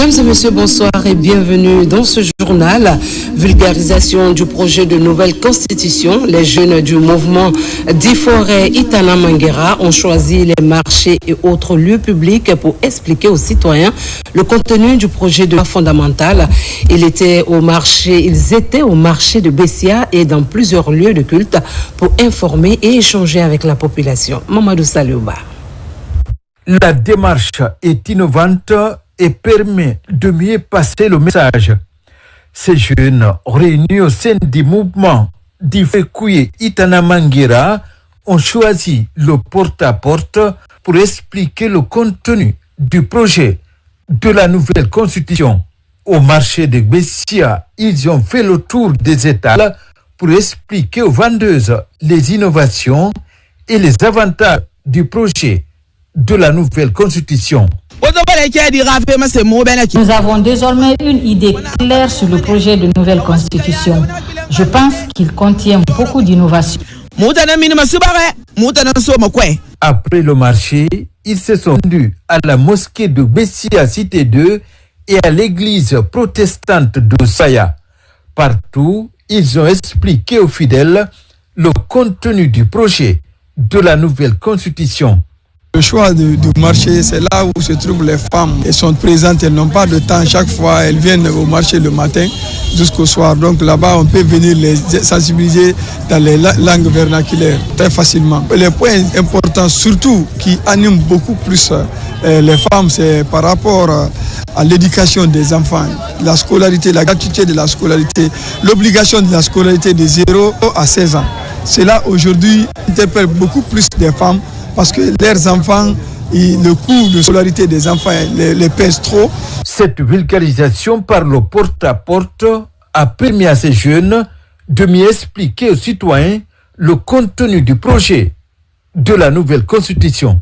Mesdames et messieurs, bonsoir et bienvenue dans ce journal. Vulgarisation du projet de nouvelle constitution. Les jeunes du mouvement d'Iforé Itana Manguera ont choisi les marchés et autres lieux publics pour expliquer aux citoyens le contenu du projet de loi fondamentale. Ils étaient au marché de Bessia et dans plusieurs lieux de culte pour informer et échanger avec la population. Mamadou Saliouba. La démarche est innovante et permet de mieux passer le message. Ces jeunes réunis au sein du mouvement d'Ifekouye Itana Manguera ont choisi le porte-à-porte pour expliquer le contenu du projet de la nouvelle constitution. Au marché de Bessia, ils ont fait le tour des étals pour expliquer aux vendeuses les innovations et les avantages du projet de la nouvelle constitution. Nous avons désormais une idée claire sur le projet de nouvelle constitution. Je pense qu'il contient beaucoup d'innovations. Après le marché, ils se sont rendus à la mosquée de Bessia Cité 2 et à l'église protestante de Saya. Partout, ils ont expliqué aux fidèles le contenu du projet de la nouvelle constitution. Le choix du marché, c'est là où se trouvent les femmes. Elles sont présentes, elles n'ont pas de temps. Chaque fois, elles viennent au marché le matin jusqu'au soir. Donc là-bas, on peut venir les sensibiliser dans les langues vernaculaires très facilement. Les points importants, surtout, qui animent beaucoup plus les femmes, c'est par rapport à l'éducation des enfants, la scolarité, la gratuité de la scolarité, l'obligation de la scolarité de 0 à 16 ans. Cela, aujourd'hui, interpelle beaucoup plus des femmes, parce que leurs enfants, le coût de scolarité des enfants les pèse trop. Cette vulgarisation par le porte-à-porte a permis à ces jeunes de mieux expliquer aux citoyens le contenu du projet de la nouvelle constitution.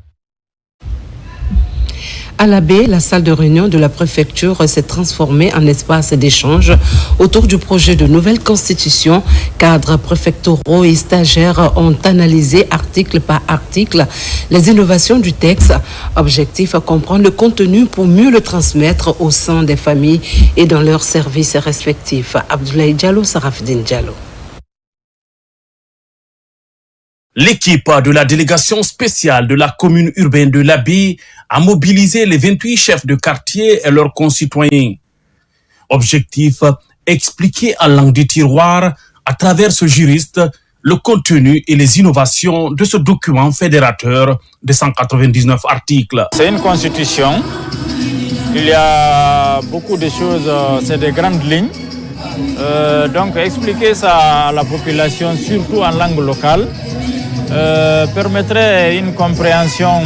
À la baie, la salle de réunion de la préfecture s'est transformée en espace d'échange autour du projet de nouvelle constitution. Cadres préfectoraux et stagiaires ont analysé article par article les innovations du texte. Objectif, comprendre le contenu pour mieux le transmettre au sein des familles et dans leurs services respectifs. Abdoulaye Diallo, Sarafdine Diallo. L'équipe de la délégation spéciale de la commune urbaine de l'Abbé a mobilisé les 28 chefs de quartier et leurs concitoyens. Objectif, expliquer en langue du tiroir, à travers ce juriste, le contenu et les innovations de ce document fédérateur de 199 articles. C'est une constitution. Il y a beaucoup de choses, c'est des grandes lignes. Donc expliquer ça à la population, surtout en langue locale, permettrait une compréhension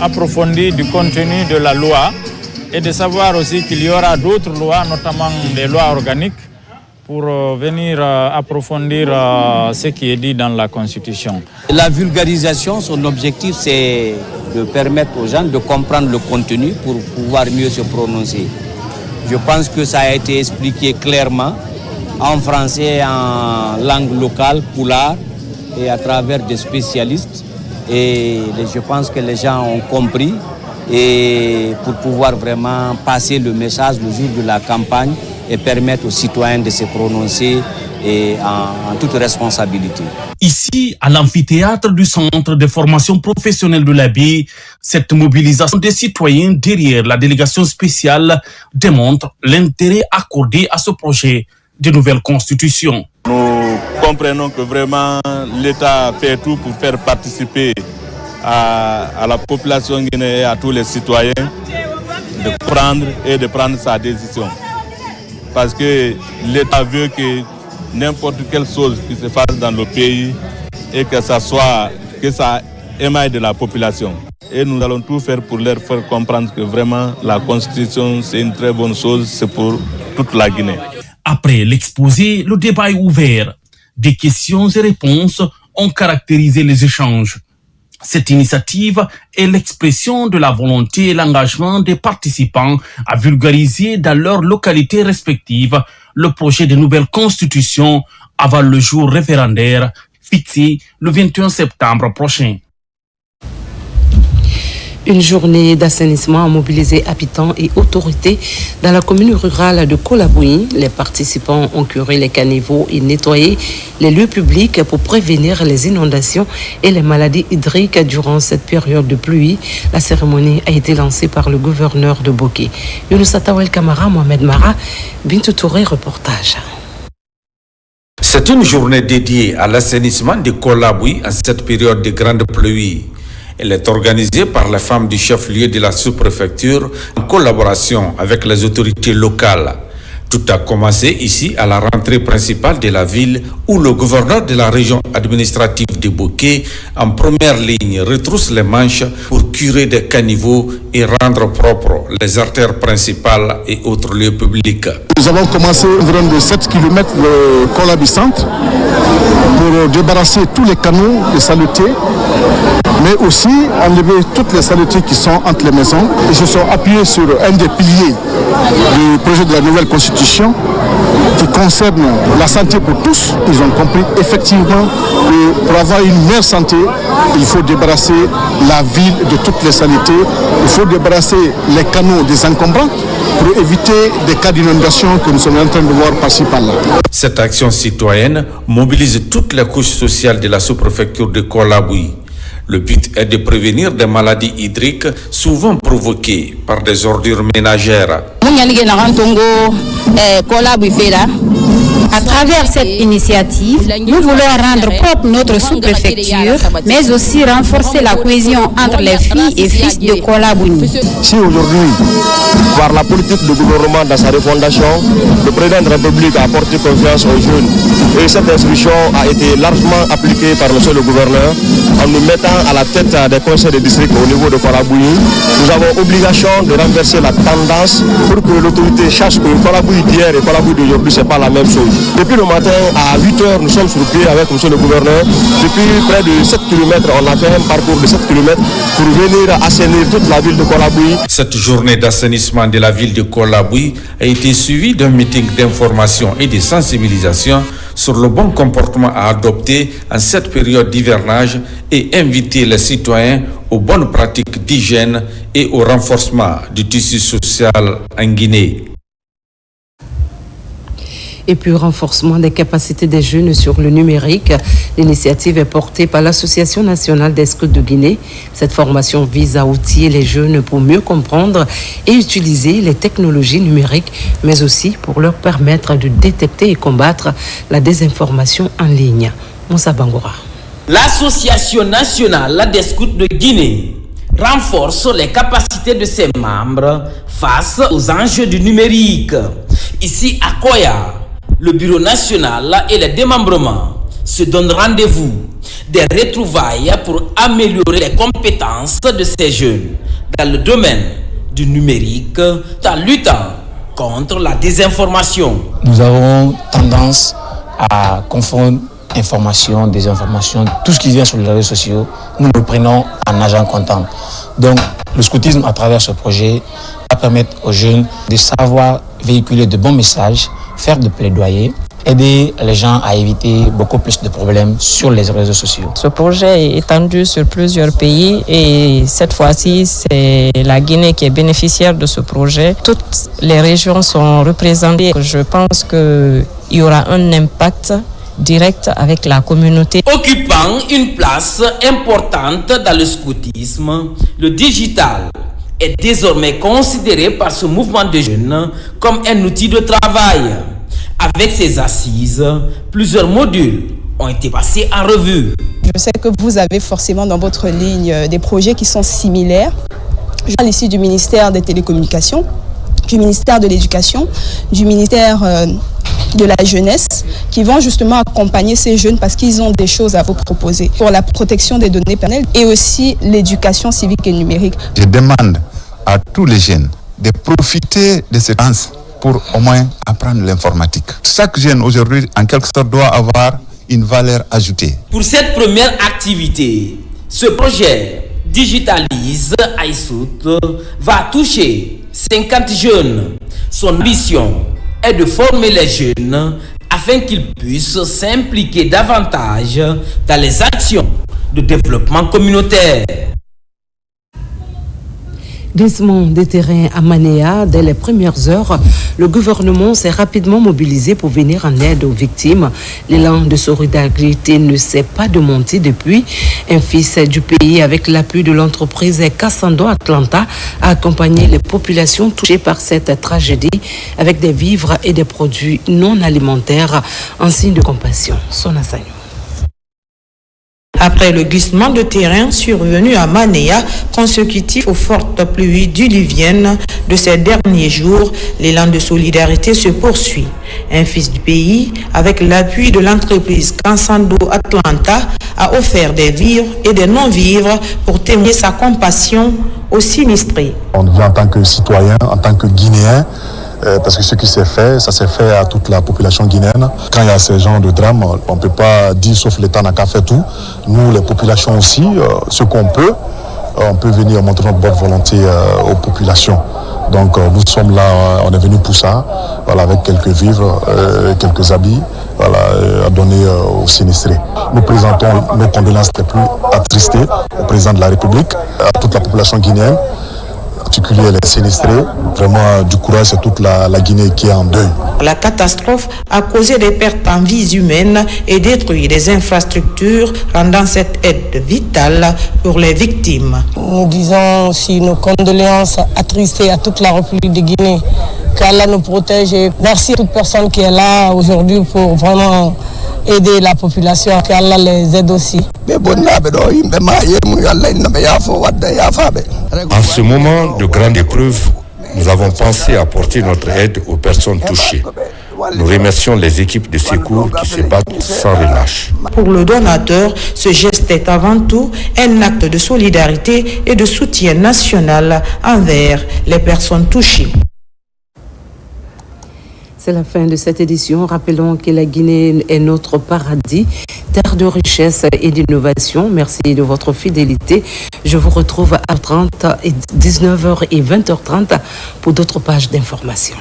approfondie du contenu de la loi et de savoir aussi qu'il y aura d'autres lois, notamment des lois organiques, pour venir approfondir ce qui est dit dans la Constitution. La vulgarisation, son objectif, c'est de permettre aux gens de comprendre le contenu pour pouvoir mieux se prononcer. Je pense que ça a été expliqué clairement en français, en langue locale, pulaar, et à travers des spécialistes. Et je pense que les gens ont compris, et pour pouvoir vraiment passer le message le jour de la campagne et permettre aux citoyens de se prononcer et en toute responsabilité. Ici, à l'amphithéâtre du Centre de formation professionnelle de l'Abbé, cette mobilisation des citoyens derrière la délégation spéciale démontre l'intérêt accordé à ce projet de nouvelle constitution. Nous comprenons que vraiment l'État fait tout pour faire participer à la population guinéenne et à tous les citoyens de prendre sa décision. Parce que l'État veut que n'importe quelle chose qui se fasse dans le pays et que ça émaille de la population. Et nous allons tout faire pour leur faire comprendre que vraiment la Constitution c'est une très bonne chose, c'est pour toute la Guinée. Après l'exposé, le débat est ouvert. Des questions et réponses ont caractérisé les échanges. Cette initiative est l'expression de la volonté et l'engagement des participants à vulgariser dans leurs localités respectives le projet de nouvelle constitution avant le jour référendaire fixé le 21 septembre prochain. Une journée d'assainissement a mobilisé habitants et autorités dans la commune rurale de Kolabouyi. Les participants ont curé les caniveaux et nettoyé les lieux publics pour prévenir les inondations et les maladies hydriques durant cette période de pluie. La cérémonie a été lancée par le gouverneur de Boké. Younoussa Tawel Kamara, Mohamed Mara, Bintou Touré, reportage. C'est une journée dédiée à l'assainissement de Kolabouyi en cette période de grande pluie. Elle est organisée par les femmes du chef-lieu de la sous-préfecture en collaboration avec les autorités locales. Tout a commencé ici à la rentrée principale de la ville où le gouverneur de la région administrative de Boké, en première ligne, retrousse les manches pour curer des caniveaux et rendre propres les artères principales et autres lieux publics. Nous avons commencé environ de 7 km de Kolabouyi centre pour débarrasser tous les canaux de saleté, mais aussi enlever toutes les saletés qui sont entre les maisons. Ils se sont appuyés sur un des piliers du projet de la nouvelle constitution qui concerne la santé pour tous. Ils ont compris effectivement que pour avoir une meilleure santé, il faut débarrasser la ville de toutes les saletés, il faut débarrasser les canaux des encombrants pour éviter des cas d'inondation que nous sommes en train de voir par-ci par-là. Cette action citoyenne mobilise toutes les couches sociales de la sous-préfecture de Kolabouyi. Le but est de prévenir des maladies hydriques souvent provoquées par des ordures ménagères. À travers cette initiative, nous voulons rendre propre notre sous-préfecture, mais aussi renforcer la cohésion entre les filles et fils de Kolabouyi. Si aujourd'hui, par la politique du gouvernement dans sa refondation, le président de la République a apporté confiance aux jeunes et cette instruction a été largement appliquée par monsieur le gouverneur en nous mettant à la tête des conseils de district au niveau de Kolabouyi. Nous avons obligation de renverser la tendance pour que l'autorité sache que Kolabouyi d'hier et Kolabouyi d'aujourd'hui, ce n'est pas la même chose. Depuis le matin à 8h, nous sommes sur pied avec monsieur le gouverneur. Depuis près de 7 km, on a fait un parcours de 7 km pour venir assainir toute la ville de Kolabouyi. Cette journée d'assainissement de la ville de Kolabouyi a été suivie d'un meeting d'information et de sensibilisation sur le bon comportement à adopter en cette période d'hivernage et inviter les citoyens aux bonnes pratiques d'hygiène et au renforcement du tissu social en Guinée. Et puis renforcement des capacités des jeunes sur le numérique. L'initiative est portée par l'Association nationale des scouts de Guinée. Cette formation vise à outiller les jeunes pour mieux comprendre et utiliser les technologies numériques, mais aussi pour leur permettre de détecter et combattre la désinformation en ligne. Moussa Bangoura. L'Association nationale des scouts de Guinée renforce les capacités de ses membres face aux enjeux du numérique. Ici à Koya, le bureau national et les démembrements se donnent rendez-vous. Des retrouvailles pour améliorer les compétences de ces jeunes dans le domaine du numérique, en luttant contre la désinformation. Nous avons tendance à confondre information, désinformation, tout ce qui vient sur les réseaux sociaux, nous le prenons en agent comptant. Donc, le scoutisme, à travers ce projet, va permettre aux jeunes de savoir véhiculer de bons messages, faire de plaidoyer, aider les gens à éviter beaucoup plus de problèmes sur les réseaux sociaux. Ce projet est étendu sur plusieurs pays et cette fois-ci, c'est la Guinée qui est bénéficiaire de ce projet. Toutes les régions sont représentées. Je pense qu'il y aura un impact direct avec la communauté. Occupant une place importante dans le scoutisme, le digital est désormais considéré par ce mouvement de jeunes comme un outil de travail. Avec ces assises, plusieurs modules ont été passés en revue. Je sais que vous avez forcément dans votre ligne des projets qui sont similaires. Je parle ici du ministère des Télécommunications, du ministère de l'Éducation, du ministère de la Jeunesse, qui vont justement accompagner ces jeunes parce qu'ils ont des choses à vous proposer pour la protection des données personnelles et aussi l'éducation civique et numérique. Je demande à tous les jeunes de profiter de cette chance pour au moins apprendre l'informatique. Chaque jeune aujourd'hui, en quelque sorte, doit avoir une valeur ajoutée. Pour cette première activité, ce projet Digitalise Aïssout va toucher 50 jeunes. Son ambition est de former les jeunes afin qu'ils puissent s'impliquer davantage dans les actions de développement communautaire. Glissement des terrains à Manéa. Dès les premières heures, le gouvernement s'est rapidement mobilisé pour venir en aide aux victimes. L'élan de solidarité ne s'est pas démonté depuis. Un fils du pays, avec l'appui de l'entreprise Cassando Atlanta, a accompagné les populations touchées par cette tragédie avec des vivres et des produits non alimentaires en signe de compassion. Sona Sagno. Après le glissement de terrain survenu à Manéa, consécutif aux fortes pluies diluviennes de ces derniers jours, l'élan de solidarité se poursuit. Un fils du pays, avec l'appui de l'entreprise Cassando Atlanta, a offert des vivres et des non-vivres pour témoigner sa compassion aux sinistrés. On vient en tant que citoyen, en tant que Guinéen, parce que ce qui s'est fait, ça s'est fait à toute la population guinéenne. Quand il y a ces genres de drames, on ne peut pas dire sauf l'État n'a qu'à faire tout. Nous, les populations aussi, ce qu'on peut, on peut venir montrer notre bonne volonté aux populations. Donc nous sommes là, on est venu pour ça, voilà, avec quelques vivres, quelques habits, voilà, à donner aux sinistrés. Nous présentons nos condoléances les plus attristées au président de la République, à toute la population guinéenne, en particulier les sinistrés. Vraiment du courage, c'est toute la Guinée qui est en deuil. La catastrophe a causé des pertes en vies humaines et détruit des infrastructures, rendant cette aide vitale pour les victimes. Nous disons aussi nos condoléances attristées à toute la République de Guinée. Qu'Allah nous protège et merci à toute personne qui est là aujourd'hui pour vraiment aider la population, qu'Allah les aide aussi. En ce moment de grande épreuve, nous avons pensé apporter notre aide aux personnes touchées. Nous remercions les équipes de secours qui se battent sans relâche. Pour le donateur, ce geste est avant tout un acte de solidarité et de soutien national envers les personnes touchées. C'est la fin de cette édition. Rappelons que la Guinée est notre paradis, terre de richesse et d'innovation. Merci de votre fidélité. Je vous retrouve à 19h et 20h30 pour d'autres pages d'information.